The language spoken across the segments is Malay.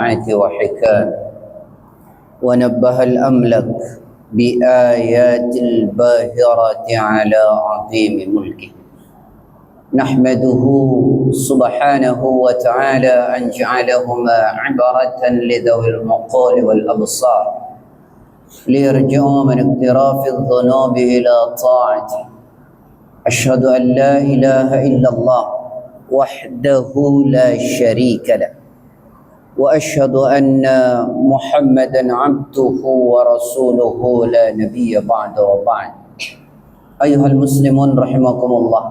وحكام ونبه الأملك بآيات الباهرة على عظيم ملكه. نحمده سبحانه وتعالى أن جعلهما عبرة لذوي العقول والأبصار ليرجعوا من اقتراف الذنوب إلى طاعته. أشهد أن لا إله إلا الله وحده لا شريك له، وأشهد أن محمدا عبده ورسوله لا نبي بعد وبعد. أيها المسلمون رحمكم الله،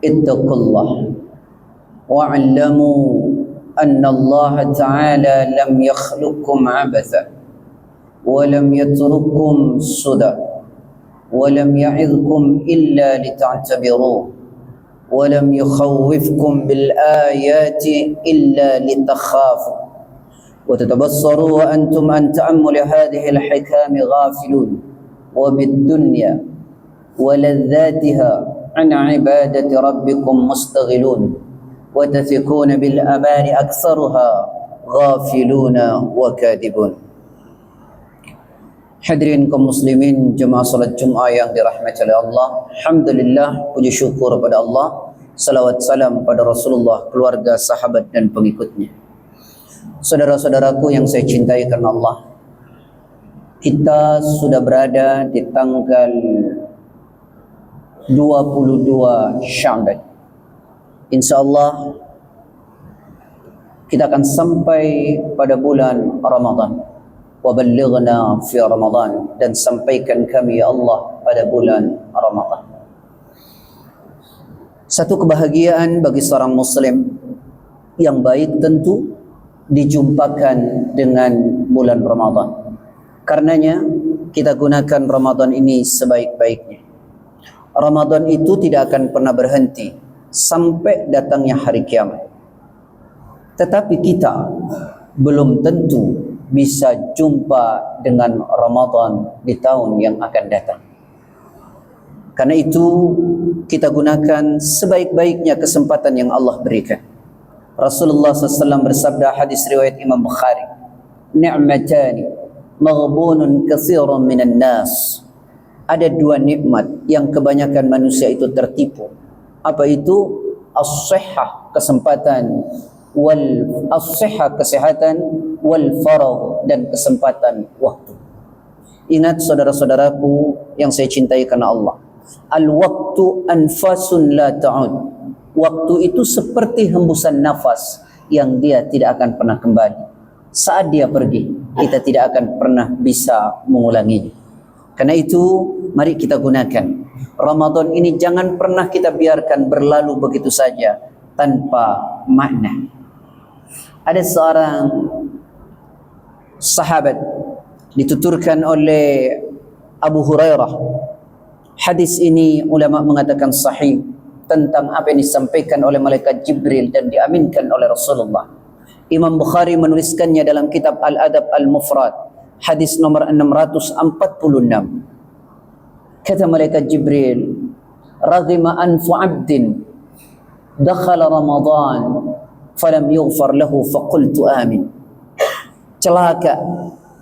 اتقوا الله واعلموا أن الله تعالى لم يخلقكم عبثا ولم يترككم سدى ولم يعظكم إلا لتعتبروا ولم يخوفكم بالآيات إلا لتخافوا وتتبصروا وأنتم عن تأمل هذه الحكام غافلون وبالدنيا ولذاتها عن عبادة ربكم مستغلون وتثقون بالأمان أكثرها غافلون وكاذبون. Hadirin kaum muslimin jemaah salat Jumat yang dirahmati oleh Allah. Alhamdulillah, puji syukur pada Allah. Salawat salam pada Rasulullah, keluarga, sahabat dan pengikutnya. Saudara-saudaraku yang saya cintai karena Allah, kita sudah berada di tanggal 22 Sya'ban. InsyaAllah kita akan sampai pada bulan Ramadan. Waballighna fi Ramadan, dan sampaikan kami ya Allah pada bulan Ramadan. Satu kebahagiaan bagi seorang muslim yang baik tentu dijumpakan dengan bulan Ramadan. Karenanya kita gunakan Ramadan ini sebaik-baiknya. Ramadan itu tidak akan pernah berhenti sampai datangnya hari kiamat. Tetapi kita belum tentu bisa jumpa dengan Ramadan di tahun yang akan datang. Karena itu kita gunakan sebaik-baiknya kesempatan yang Allah berikan. Rasulullah SAW bersabda, hadis riwayat Imam Bukhari, "Ni'matani maghbunun katsirun minan nas." Ada dua nikmat yang kebanyakan manusia itu tertipu. Apa itu? As-sihhah, kesempatan, kesehatan, wal faragh, dan kesempatan waktu. Ingat saudara-saudaraku yang saya cintai karena Allah, al-waktu anfasun la ta'ud. Waktu itu seperti hembusan nafas yang dia tidak akan pernah kembali. Saat dia pergi, kita tidak akan pernah bisa mengulanginya. Karena itu mari kita gunakan Ramadan ini, jangan pernah kita biarkan berlalu begitu saja tanpa makna. Ada seorang sahabat dituturkan oleh Abu Hurairah. Hadis ini ulama mengatakan sahih tentang apa yang disampaikan oleh malaikat Jibril dan diaminkan oleh Rasulullah. Imam Bukhari menuliskannya dalam kitab Al-Adab Al-Mufrad, hadis nomor 646. Kata malaikat Jibril, "Raghima anfu 'abdin dakhala Ramadan falam yughfar lahu faqultu amin." Celaka,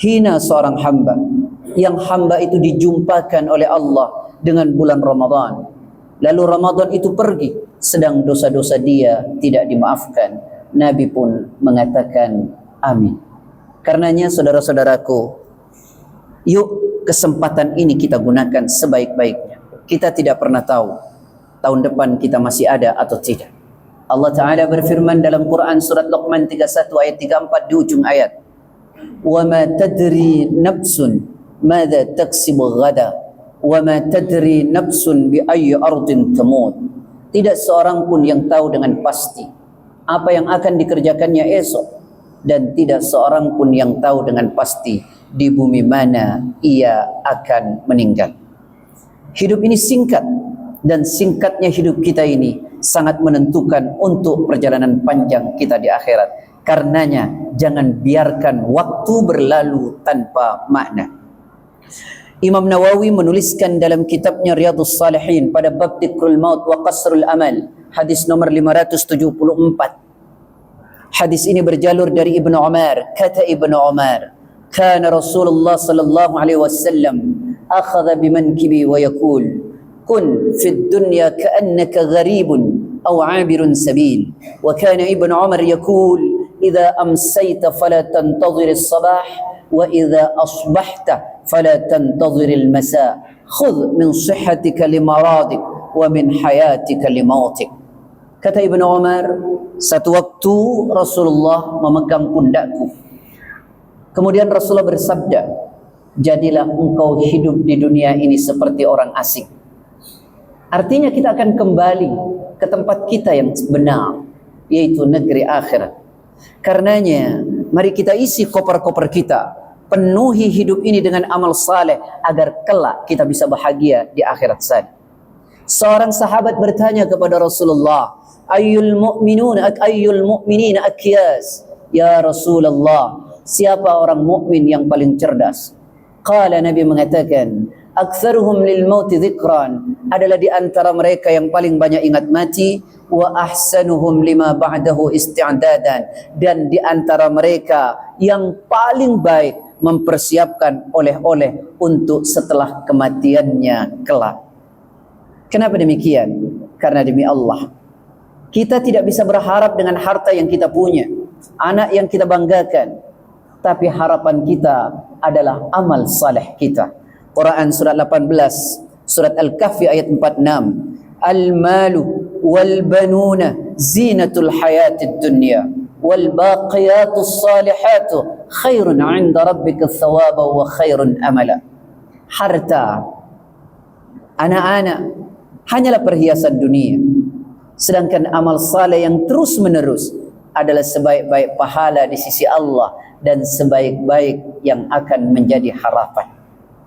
hina seorang hamba yang hamba itu dijumpakan oleh Allah dengan bulan Ramadan, lalu Ramadan itu pergi sedang dosa-dosa dia tidak dimaafkan. Nabi pun mengatakan amin. Karenanya saudara-saudaraku, yuk kesempatan ini kita gunakan sebaik-baiknya. Kita tidak pernah tahu tahun depan kita masih ada atau tidak. Allah Ta'ala berfirman dalam Quran surat Luqman 31 ayat 34 di ujung ayat, "Wa ma tadri nafsun madza taksibu ghada wa ma tadri nafsun bi ayyi ardin tamut." Tidak seorang pun yang tahu dengan pasti apa yang akan dikerjakannya esok, dan tidak seorang pun yang tahu dengan pasti di bumi mana ia akan meninggal. Hidup ini singkat, dan singkatnya hidup kita ini sangat menentukan untuk perjalanan panjang kita di akhirat. Karenanya jangan biarkan waktu berlalu tanpa makna. Imam Nawawi menuliskan dalam kitabnya Riyadhus Shalihin pada bab Dzikrul Maut wa Qasrul Amal, hadis nomor 574. Hadis ini berjalur dari Ibnu Umar. Kata Ibnu Umar, kana Rasulullah sallallahu alaihi wasallam akhadha bimankibi wa yaqul kun fid dunya ka'annaka gharibun aw 'abirun sabil. Wa kana Ibnu Umar yaqul idza amsayta fala tantadhir as-sabah wa idza asbahta fala tantadhir al-masa. Khudh min sihhatika limaradik wa min hayatika limautik. Kata Ibnu Umar, satu waktu Rasulullah memegang pundakku. Kemudian Rasulullah bersabda, jadilah engkau hidup di dunia ini seperti orang asing. Artinya kita akan kembali ke tempat kita yang benar, yaitu negeri akhirat. Karenanya, mari kita isi koper-koper kita, penuhi hidup ini dengan amal saleh agar kelak kita bisa bahagia di akhirat sana. Seorang sahabat bertanya kepada Rasulullah, ayyul mu'minina akyas? Ya Rasulullah, siapa orang mukmin yang paling cerdas? Qala, Nabi mengatakan, aktsaruhum lil mauti dzikran, adalah di antara mereka yang paling banyak ingat mati, wa ahsanuhum lima ba'dahu isti'dadan, dan di antara mereka yang paling baik mempersiapkan oleh-oleh untuk setelah kematiannya kelak. Kenapa demikian? Karena demi Allah, kita tidak bisa berharap dengan harta yang kita punya, anak yang kita banggakan, tapi harapan kita adalah amal saleh kita. Quran surat 18, surat Al-Kahfi ayat 46. Al-malu wal banuna zinatul hayatid dunya wal baqiyatus salihatu khairun 'inda rabbika thawaba wa khairun amala. Harta, anak-anak hanyalah perhiasan dunia, sedangkan amal saleh yang terus menerus adalah sebaik-baik pahala di sisi Allah dan sebaik-baik yang akan menjadi harapan.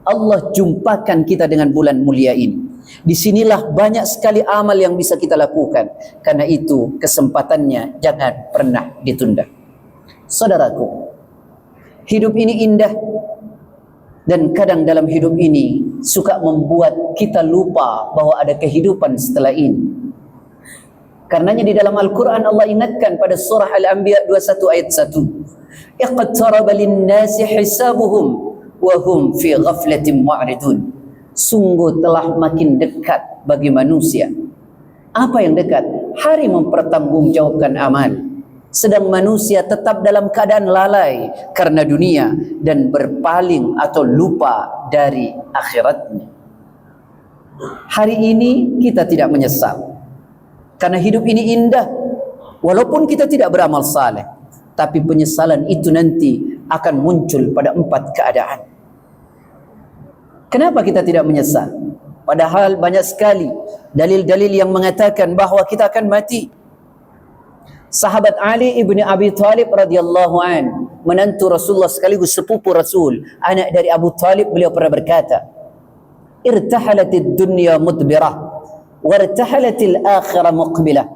Allah jumpakan kita dengan bulan mulia ini. Disinilah banyak sekali amal yang bisa kita lakukan. Karena itu kesempatannya jangan pernah ditunda. Saudaraku, hidup ini indah, dan kadang dalam hidup ini suka membuat kita lupa bahwa ada kehidupan setelah ini. Karenanya di dalam Al-Quran Allah ingatkan pada surah Al-Anbiya 21 ayat 1. Iqtaraba lin-nasi hisabuhum wa hum fi ghaflatin mu'ridun. Sungguh telah makin dekat bagi manusia. Apa yang dekat? Hari mempertanggungjawabkan amal. Sedang manusia tetap dalam keadaan lalai karena dunia dan berpaling atau lupa dari akhiratnya. Hari ini kita tidak menyesal karena hidup ini indah, walaupun kita tidak beramal saleh, tapi penyesalan itu nanti akan muncul pada 4 keadaan. Kenapa kita tidak menyesal? Padahal banyak sekali dalil-dalil yang mengatakan bahawa kita akan mati. Sahabat Ali ibni Abi Talib radhiyallahu an, menantu Rasulullah sekaligus sepupu Rasul, anak dari Abu Talib, beliau pernah berkata, irtahalatid dunya mudbirah wa irtahalatil akhirah muqbilah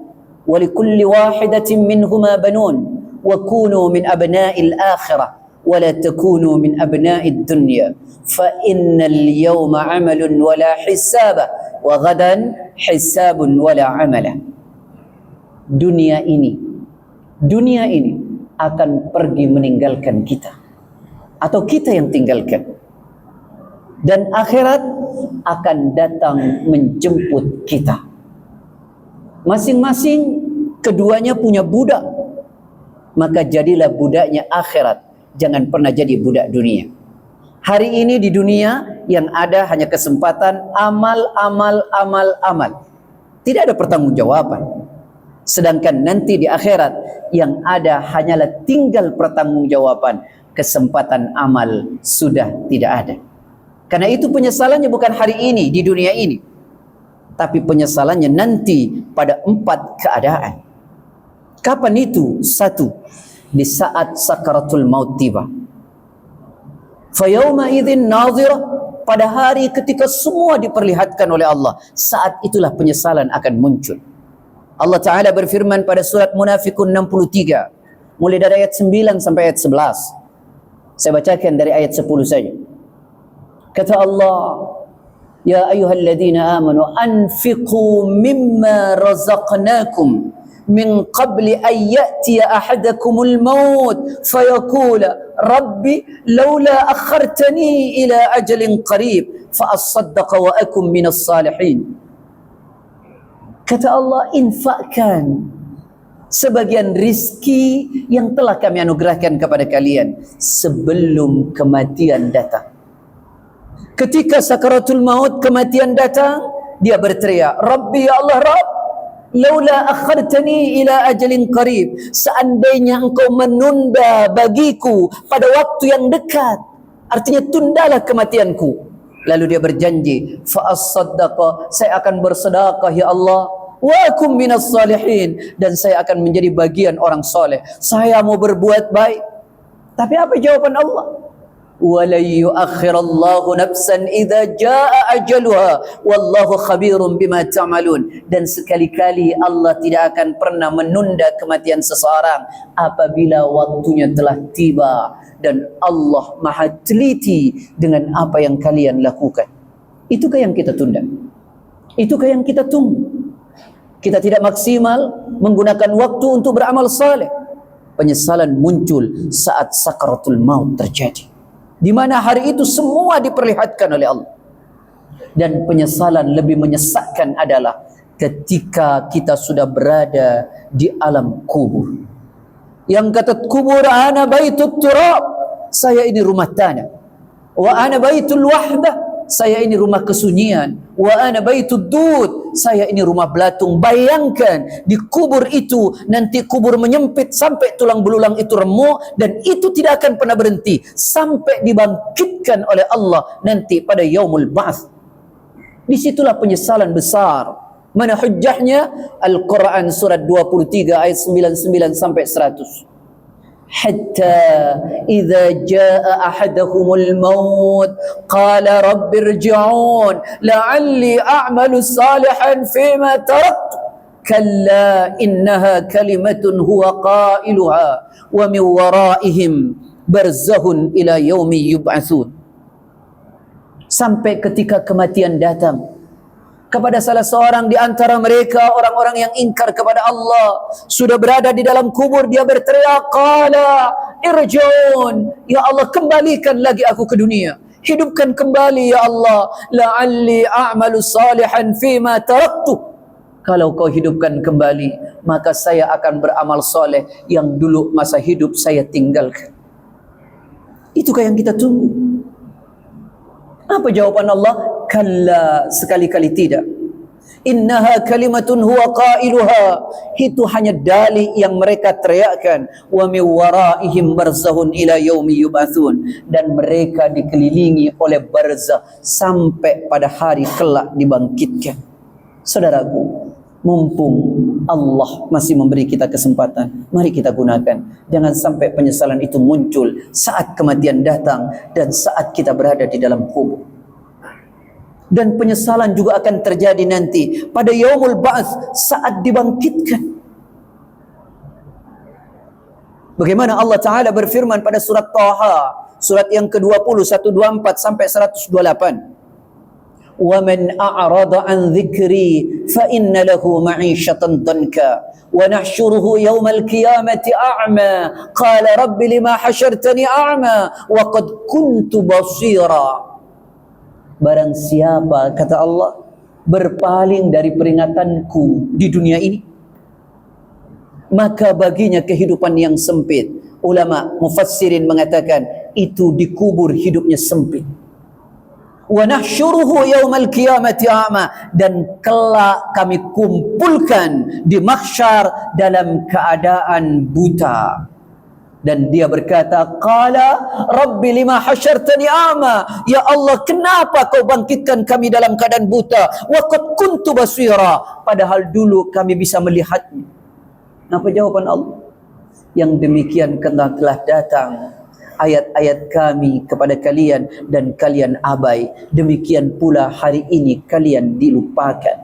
wa likulli wahidatin minhuma banun wa kunu min abna'il akhirah wa la takunu min abna'id dunya fa innal yawma 'amalun wa la hisaba wa ghadan hisabun wa la 'amala. Dunia ini akan pergi meninggalkan kita, atau kita yang tinggalkan, dan akhirat akan datang menjemput kita. Masing-masing keduanya punya budak, maka jadilah budaknya akhirat, jangan pernah jadi budak dunia. Hari ini di dunia yang ada hanya kesempatan amal. Tidak ada pertanggungjawaban. Sedangkan nanti di akhirat yang ada hanyalah tinggal pertanggungjawaban. Kesempatan amal sudah tidak ada. Karena itu penyesalannya bukan hari ini di dunia ini, tapi penyesalannya nanti pada 4 keadaan. Kapan itu? 1, di saat sakaratul maut tiba. Fa yauma idzin nadhirah, pada hari ketika semua diperlihatkan oleh Allah, saat itulah penyesalan akan muncul. Allah Ta'ala berfirman pada surat Munafikun 63, mulai dari ayat 9 sampai ayat 11. Saya bacakan dari ayat 10 saja. Kata Allah, ya ayyuhalladzina amanu anfiqu mimma razaqnakum min qabli an ya'tiya ahadakumul maut fayaqula rabbi laula akhartani ila ajalin qarib fa asaddaqa wa akum minas salihin. Kata Allah, infakkan sebagian rizki yang telah kami anugerahkan kepada kalian sebelum kematian datang. Ketika sakaratul maut, kematian datang, dia berteriak, Rabbi, ya Allah, Rabb, laula akhartani ila ajalin qarib, seandainya engkau menunda bagiku pada waktu yang dekat, artinya tundalah kematianku. Lalu dia berjanji, fa as-saddaqa, saya akan bersedekah ya Allah, wa akum minas salihin, dan saya akan menjadi bagian orang soleh. Saya mau berbuat baik. Tapi apa jawaban Allah? وَلَنْ يُؤَخِّرَ اللَّهُ نَفْسًا إِذَا جَاءَ أَجَلُهَا وَاللَّهُ خَبِيرٌ بِمَا تَعْمَلُونَ. Dan sekali-kali Allah tidak akan pernah menunda kematian seseorang apabila waktunya telah tiba, dan Allah maha teliti dengan apa yang kalian lakukan. Itukah yang kita tunda? Itukah yang kita tunggu? Kita tidak maksimal menggunakan waktu untuk beramal saleh. Penyesalan muncul saat sakaratul maut terjadi, di mana hari itu semua diperlihatkan oleh Allah. Dan penyesalan lebih menyesakkan adalah ketika kita sudah berada di alam kubur. Yang kata kubur, ana baitut turab, saya ini rumah tanah. Wa ana baitul wahdah, saya ini rumah kesunyian. Wa ana baitud dud, saya ini rumah belatung. Bayangkan di kubur itu nanti kubur menyempit sampai tulang belulang itu remuk, dan itu tidak akan pernah berhenti sampai dibangkitkan oleh Allah nanti pada yaumul ba'ats. Disitulah penyesalan besar. Mana hujjahnya? Al-Quran surat 23 ayat 99 sampai 100. Hatta idza jaa ahadahumul maut qala rabbi irji'un la'alli a'malu salihan fima taraktu kalla innaha kalimatun huwa qailuha wa min waraihim barzahun ila yaumi yub'atsun. Sampai ketika kematian datang kepada salah seorang di antara mereka, orang-orang yang ingkar kepada Allah, sudah berada di dalam kubur, dia berteriak, qala irji'un, ya Allah, kembalikan lagi aku ke dunia, hidupkan kembali ya Allah, la'alli a'malu salihan fima taraktu, kalau kau hidupkan kembali maka saya akan beramal soleh yang dulu masa hidup saya tinggalkan. Itukah yang kita tunggu? Apa jawaban Allah? Kalla, sekali-kali tidak. Innaha kalimatun huwa qailuha, itu hanya dalih yang mereka teriakkan. Wa min waraihim barzahun ila yaumi yub'atsun, dan mereka dikelilingi oleh barzah sampai pada hari kelak dibangkitkan. Saudaraku, mumpung Allah masih memberi kita kesempatan, mari kita gunakan. Jangan sampai penyesalan itu muncul saat kematian datang dan saat kita berada di dalam kubur. Dan penyesalan juga akan terjadi nanti pada yaumul ba'ats, saat dibangkitkan. Bagaimana Allah Ta'ala berfirman pada surat Taha, surat yang ke-20, 124 sampai 128. وَمَنْ أَعْرَضَ عَنْ ذِكْرِي فَإِنَّ لَهُ مَعِيشَةً ضَنْكًا وَنَحْشُرُهُ يَوْمَ الْقِيَامَةِ أَعْمَى قَالَ رَبِّ لِمَا حَشَرْتَنِي أَعْمَى وَقَدْ كُنْتُ بَصِيرًا. Barang siapa, kata Allah, berpaling dari peringatanku di dunia ini, maka baginya kehidupan yang sempit. Ulama mufassirin mengatakan itu dikubur hidupnya sempit. Wa nahsyuruhu yaumal qiyamati a'ma, dan kelak kami kumpulkan di mahsyar dalam keadaan buta. Dan dia berkata, qala rabbi lima hasyartani a'ma, ya Allah, kenapa kau bangkitkan kami dalam keadaan buta? Wa qad kuntu basira, padahal dulu kami bisa melihatnya. Apa jawaban Allah? Yang demikian telah datang ayat-ayat kami kepada kalian dan kalian abai, demikian pula hari ini kalian dilupakan.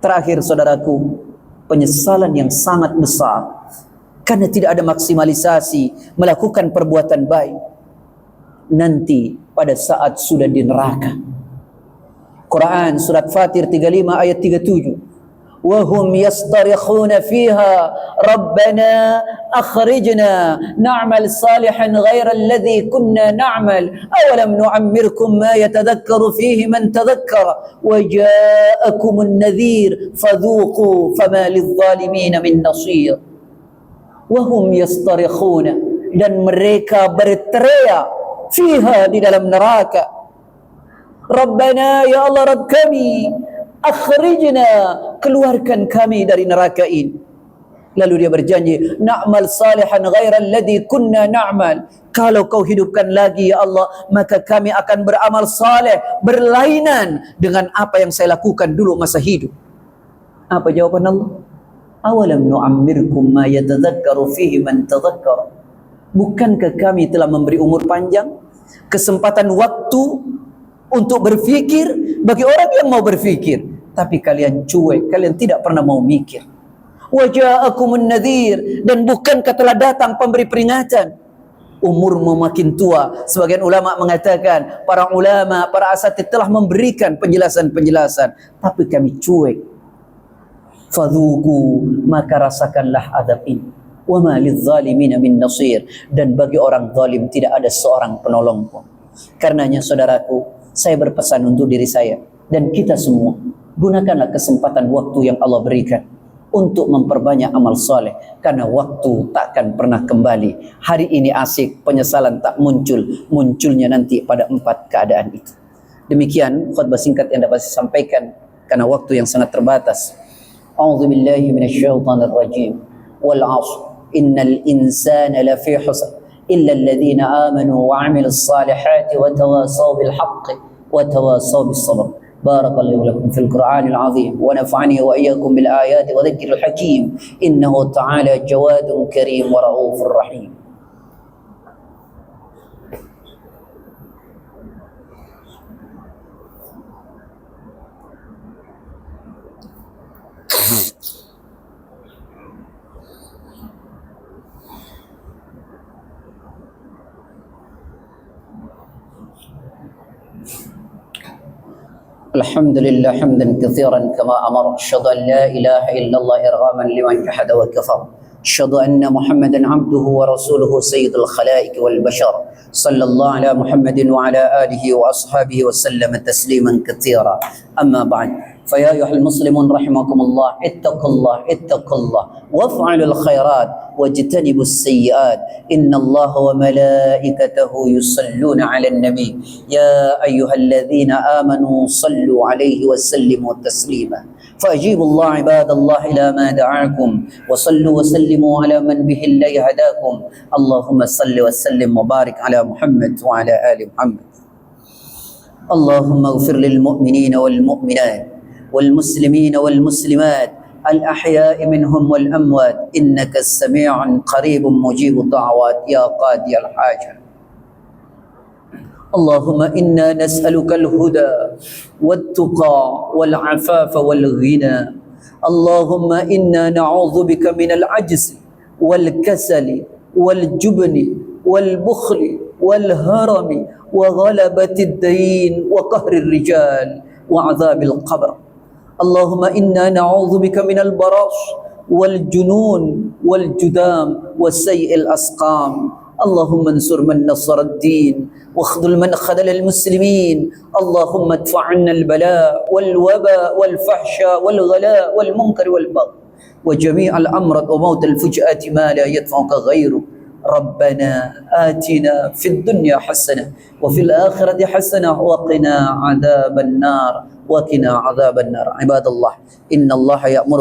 Terakhir saudaraku, penyesalan yang sangat besar karena tidak ada maksimalisasi melakukan perbuatan baik nanti pada saat sudah di neraka. Quran surat Fatir 35 ayat 37. وهم يصطرخون فيها ربنا أخرجنا نعمل صالحا غير الذي كنا نعمل أولم نعمركم ما يتذكر فيه من تذكر وجاءكم النذير فذوقوا فما للظالمين من نصير وهم يصطرخون dan mereka berteriak fiha di dalam neraka Rabbana ya Allah Rabb kami akhrijna keluarkan kami dari neraka ini lalu dia berjanji na'mal salihan ghairal ladzi kunna na'mal kalau kau hidupkan lagi ya Allah maka kami akan beramal saleh berlainan dengan apa yang saya lakukan dulu masa hidup. Apa jawaban Allah? Awalam nu'ammirkum ma yatadhakkaru fihi man tadhakkara. Bukankah kami telah memberi umur panjang, kesempatan waktu untuk berfikir bagi orang yang mau berfikir, tapi kalian cuek, kalian tidak pernah mau mikir. Waja'akumun nadhir, dan bukankah telah datang pemberi peringatan? Umurmu makin tua, sebagian ulama mengatakan, para ulama, para asatidz telah memberikan penjelasan-penjelasan, tapi kami cuek. Fadhuku, maka rasakanlah azab ini. Wa ma lidzalimina min nasir, dan bagi orang zalim tidak ada seorang penolong pun. Karenanya saudaraku, saya berpesan untuk diri saya dan kita semua, gunakanlah kesempatan waktu yang Allah berikan untuk memperbanyak amal soleh, karena waktu takkan pernah kembali. Hari ini asik, penyesalan tak muncul, munculnya nanti pada 4 keadaan itu. Demikian khutbah singkat yang dapat saya sampaikan karena waktu yang sangat terbatas. A'udzu billahi minasyaitonir rajim. Wal 'ashr innal insana lafi khusr illa alladhina amanu wa 'amilus salihati wa tawasaw bil haqqi wa tawasaw bis sabr. Barakallahu lakum fil Qur'anil 'azim wa nafa'ani wa iyyakum bil ayati wa dzikril hakim. Innahu ta'ala jawadun karim wa raufur rahim. الحمد لله حمدا كثيرا كما أمر أشهد أن لا إله إلا الله إرغاما لمن جحد وكفر أشهد أن محمدا عبده ورسوله سيد الخلائق والبشر صلى الله على محمد وعلى آله وأصحابه وسلم تسليما كثيرا أما بعد فيا أيها المسلمون رحمكم الله اتقوا الله وافعلوا الخيرات واجتنبوا السيئات إن الله وملائكته يصلون على النبي يا أيها الذين آمنوا صلوا عليه وسلموا تسليما فأجيبوا الله عباد الله إلى ما دعاكم وصلوا وسلموا على من به الله هداكم اللهم صل وسلم وبارك على محمد وعلى آل محمد اللهم اغفر للمؤمنين والمؤمنات والمسلمين والمسلمات الأحياء منهم والأموات إنك السميع قريب مجيب الدعوات يا قاضي الحاجة اللهم إنا نسألك الهدى والتقى والعفاف والغنى اللهم إنا نعوذ بك من العجز والكسل والجبن والبخل والهرم وغلبة الدين وقهر الرجال وعذاب القبر اللهم إنا نعوذ بك من البراش والجنون والجذام وسيء الأسقام اللهم انصر من نصر الدين واخذل من خذل المسلمين اللهم ادفع عنا البلاء والوباء والفحشاء والغلاء والمنكر والبغي وجميع الأمراض وموت الفجأة ما لا يدفعك غيره ربنا آتنا في الدنيا حسنة وفي الآخرة حسنة وقنا عذاب النار عباد الله إن الله يأمر